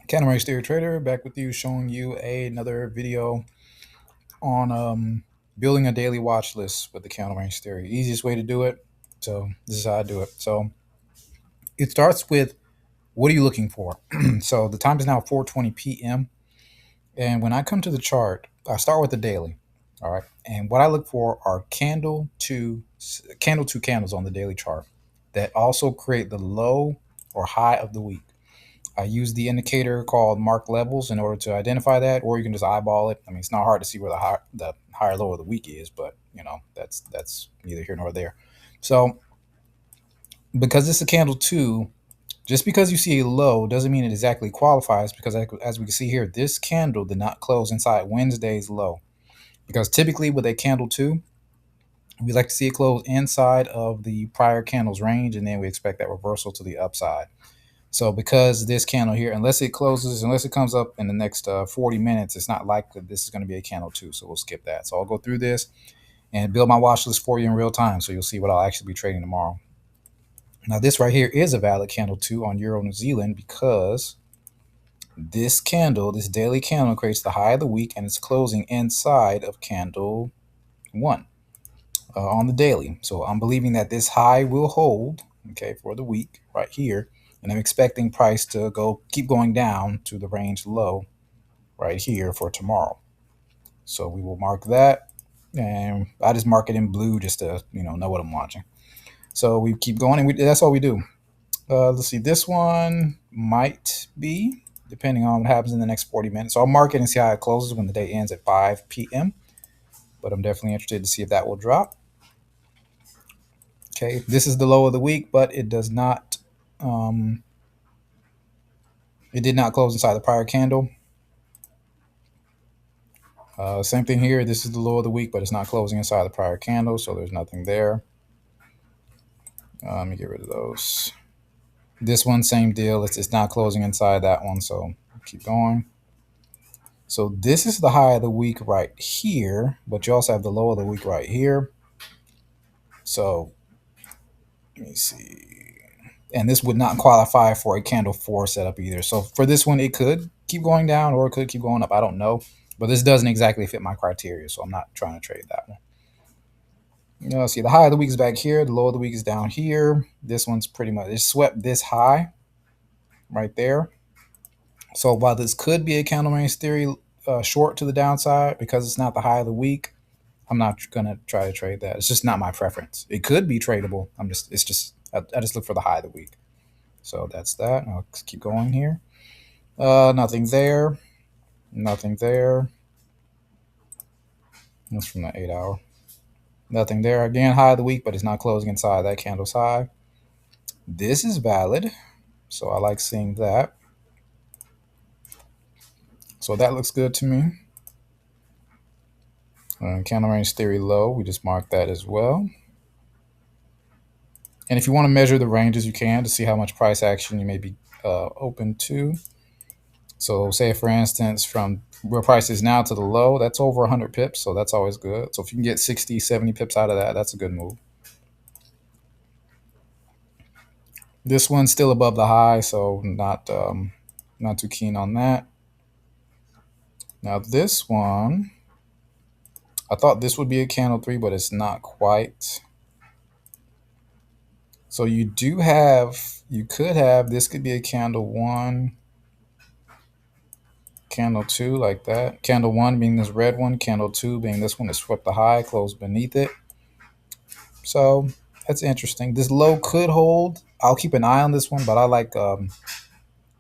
Canterbury Stereo Trader back with you, showing you another video on building a daily watch list with the Canterbury Stereo. Easiest way to do it. So this is how I do it. So it starts with, what are you looking for? So the time is now 4:20 p.m. and when I come to the chart, I start with the daily. All right, and what I look for are two candles on the daily chart that also create the low or high of the week. I use the indicator called mark levels in order to identify that, or you can just eyeball it. I mean, it's not hard to see where the higher low of the week is, but that's neither here nor there. So because it's a candle two, just because you see a low doesn't mean it exactly qualifies, because as we can see here, this candle did not close inside Wednesday's low. Because typically with a candle two, we like to see it close inside of the prior candle's range, and then we expect that reversal to the upside. So because this candle here, unless it comes up in the next 40 minutes, it's not likely this is going to be a candle two. So we'll skip that. So I'll go through this and build my watch list for you in real time, so you'll see what I'll actually be trading tomorrow. Now this right here is a valid candle two on Euro New Zealand, because this candle, this daily candle, creates the high of the week, and it's closing inside of candle one on the daily. So I'm believing that this high will hold, okay, for the week right here. And I'm expecting price to keep going down to the range low right here for tomorrow. So we will mark that, and I just mark it in blue just to know what I'm watching. So we keep going, and that's all we do. Let's see, this one might be, depending on what happens in the next 40 minutes. So I'll mark it and see how it closes when the day ends at 5 p.m. But I'm definitely interested to see if that will drop. Okay, this is the low of the week, but it does not. It did not close inside the prior candle. Same thing here. This is the low of the week, but it's not closing inside the prior candle, so there's nothing there. Let me get rid of those. This one, same deal. It's not closing inside that one, so keep going. So this is the high of the week right here, but you also have the low of the week right here. So let me see. And this would not qualify for a candle four setup either. So for this one, it could keep going down or it could keep going up. I don't know. But this doesn't exactly fit my criteria, so I'm not trying to trade that one. See, the high of the week is back here. The low of the week is down here. This one's pretty much, it swept this high right there. So while this could be a candle range theory short to the downside, because it's not the high of the week, I'm not going to try to trade that. It's just not my preference. It could be tradable. I just look for the high of the week. So that's that. I'll keep going here. Nothing there. Nothing there. That's from the 8 hour. Nothing there. Again, high of the week, but it's not closing inside that candle's high. This is valid, so I like seeing that. So that looks good to me. Candle range theory low, we just mark that as well. And if you want to measure the ranges, you can, to see how much price action you may be open to. So say, for instance, from where price is now to the low, that's over 100 pips, so that's always good. So if you can get 60, 70 pips out of that, that's a good move. This one's still above the high, so not too keen on that. Now this one, I thought this would be a candle three, but it's not quite. So you could have, this could be a candle one, candle two, like that. Candle one being this red one, candle two being this one that swept the high, closed beneath it. So that's interesting. This low could hold. I'll keep an eye on this one, but I like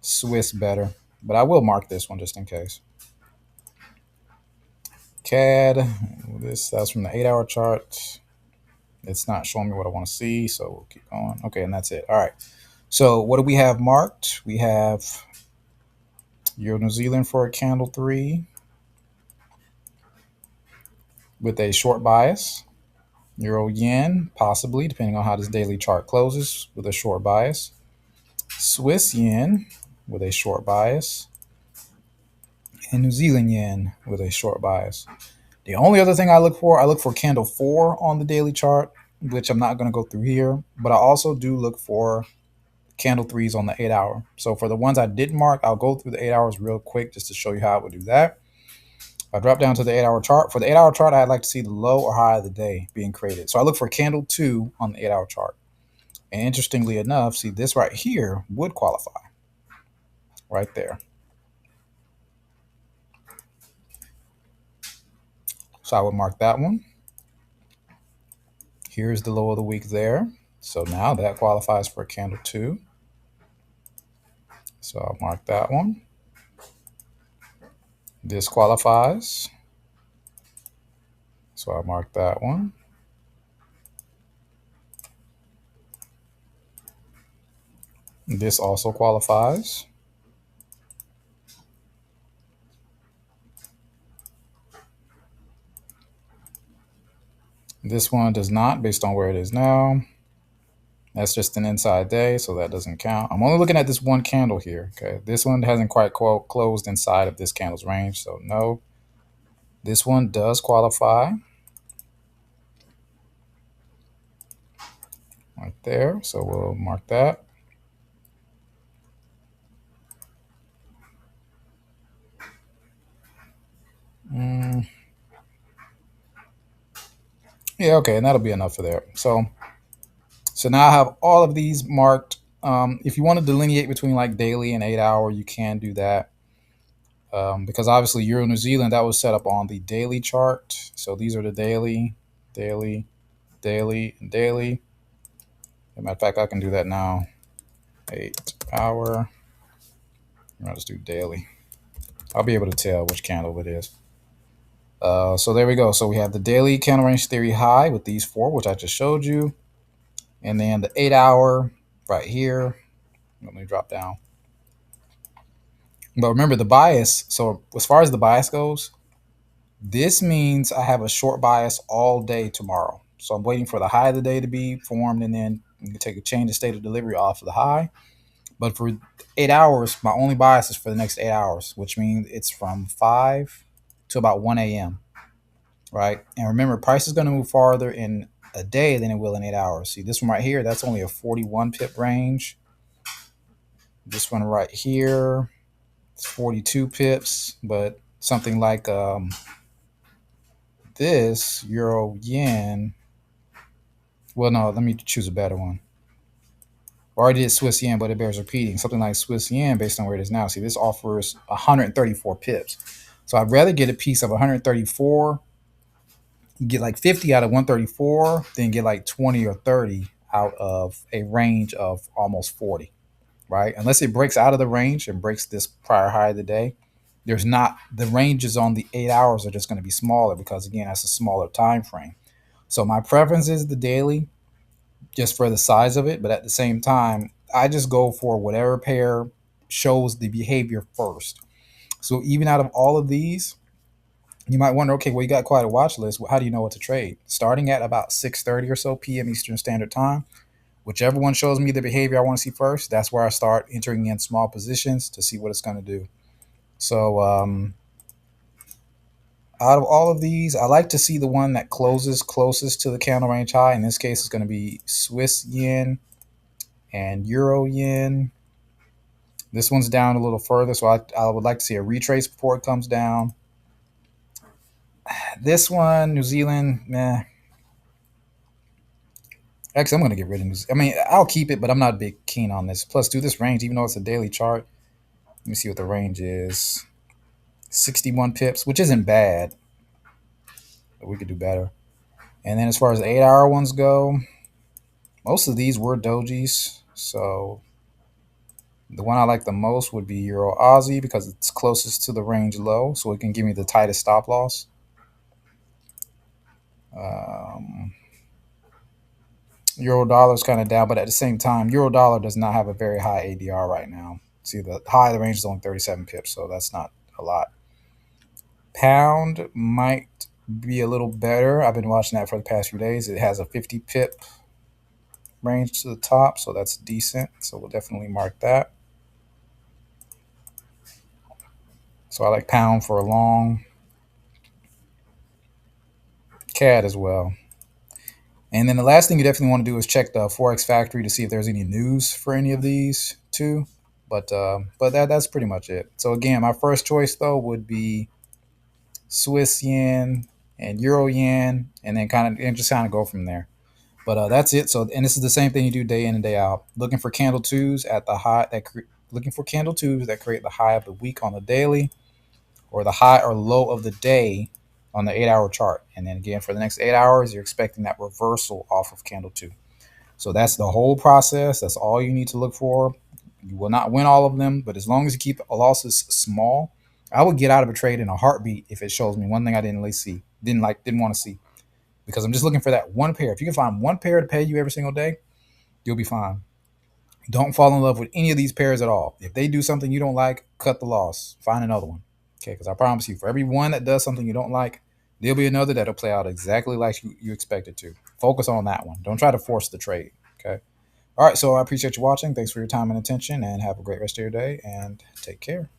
Swiss better. But I will mark this one just in case. CAD, that's from the 8 hour chart. It's not showing me what I want to see, so we'll keep going. Okay, and that's it. All right. So what do we have marked? We have Euro New Zealand for a candle three with a short bias. Euro yen, possibly, depending on how this daily chart closes, with a short bias. Swiss yen with a short bias. And New Zealand yen with a short bias. The only other thing I look for candle four on the daily chart, which I'm not going to go through here, but I also do look for candle threes on the 8 hour. So for the ones I didn't mark, I'll go through the 8 hours real quick just to show you how I would do that. I drop down to the 8 hour chart. For the 8 hour chart, I'd like to see the low or high of the day being created. So I look for candle 2 on the 8 hour chart. And interestingly enough, see this right here would qualify right there. So I would mark that one. Here's the low of the week there. So now that qualifies for candle 2. So I'll mark that one. This qualifies. So I'll mark that one. This also qualifies. This one does not, based on where it is now. That's just an inside day, so that doesn't count. I'm only looking at this one candle here. Okay, this one hasn't quite closed inside of this candle's range, so no. This one does qualify right there, so we'll mark that. Yeah, okay, and that'll be enough for there. So now I have all of these marked. If you want to delineate between like daily and 8 hour, you can do that. Because obviously Euro New Zealand, that was set up on the daily chart. So these are the daily, daily, daily, and daily. As a matter of fact, I can do that now. 8 hour. I'll just do daily. I'll be able to tell which candle it is. So there we go. So we have the daily candle range theory high with these four, which I just showed you. And then the 8 hour right here. Let me drop down. But remember the bias. So as far as the bias goes, this means I have a short bias all day tomorrow. So I'm waiting for the high of the day to be formed, and then you can take a change of state of delivery off of the high. But for 8 hours, my only bias is for the next 8 hours, which means it's from 5 to about 1 a.m. Right? And remember, price is going to move farther in a day than it will in 8 hours. See, this one right here, that's only a 41 pip range. This one right here, it's 42 pips, but something like this euro yen. Well, no, let me choose a better one. Or I did Swiss yen, but it bears repeating. Something like Swiss yen, based on where it is now. See, this offers 134 pips. So I'd rather get a piece of 134, get like 50 out of 134, than get like 20 or 30 out of a range of almost 40, right? Unless it breaks out of the range and breaks this prior high of the day, there's not, the ranges on the 8 hours are just going to be smaller because, again, that's a smaller time frame. So my preference is the daily, just for the size of it. But at the same time, I just go for whatever pair shows the behavior first. So even out of all of these, you might wonder, okay, well, you got quite a watch list. Well, how do you know what to trade? Starting at about 6:30 or so p.m. Eastern Standard Time, whichever one shows me the behavior I want to see first, that's where I start entering in small positions to see what it's going to do. So out of all of these, I like to see the one that closes closest to the candle range high. In this case, it's going to be Swiss yen and Euro yen. This one's down a little further, so I would like to see a retrace before it comes down. This one, New Zealand, meh. Actually, I'm going to get rid of New Zealand. I mean, I'll keep it, but I'm not big keen on this. Plus, do this range, even though it's a daily chart. Let me see what the range is. 61 pips, which isn't bad, but we could do better. And then as far as the 8 hour ones go, most of these were dojis. So the one I like the most would be Euro Aussie because it's closest to the range low, so it can give me the tightest stop loss. Euro dollar is kind of down, but at the same time, Euro dollar does not have a very high ADR right now. See, the high of the range is only 37 pips, so that's not a lot. Pound might be a little better. I've been watching that for the past few days. It has a 50 pip range to the top, so that's decent. So we'll definitely mark that. So I like pound for a long. CAD as well. And then the last thing you definitely want to do is check the Forex Factory to see if there's any news for any of these too. But that's pretty much it. So again, my first choice though would be Swiss yen and Euro yen, and then just kind of go from there. But that's it. So, and this is the same thing you do day in and day out. Looking for candle twos at the high looking for candle twos that create the high of the week on the daily, or the high or low of the day on the 8 hour chart. And then again, for the next 8 hours, you're expecting that reversal off of candle two. So that's the whole process. That's all you need to look for. You will not win all of them, but as long as you keep losses small, I would get out of a trade in a heartbeat if it shows me one thing I didn't really see, didn't want to see, because I'm just looking for that one pair. If you can find one pair to pay you every single day, you'll be fine. Don't fall in love with any of these pairs at all. If they do something you don't like, cut the loss. Find another one. Okay, because I promise you, for every one that does something you don't like, there'll be another that'll play out exactly like you expect it to. Focus on that one. Don't try to force the trade. Okay. All right. So I appreciate you watching. Thanks for your time and attention, and have a great rest of your day, and take care.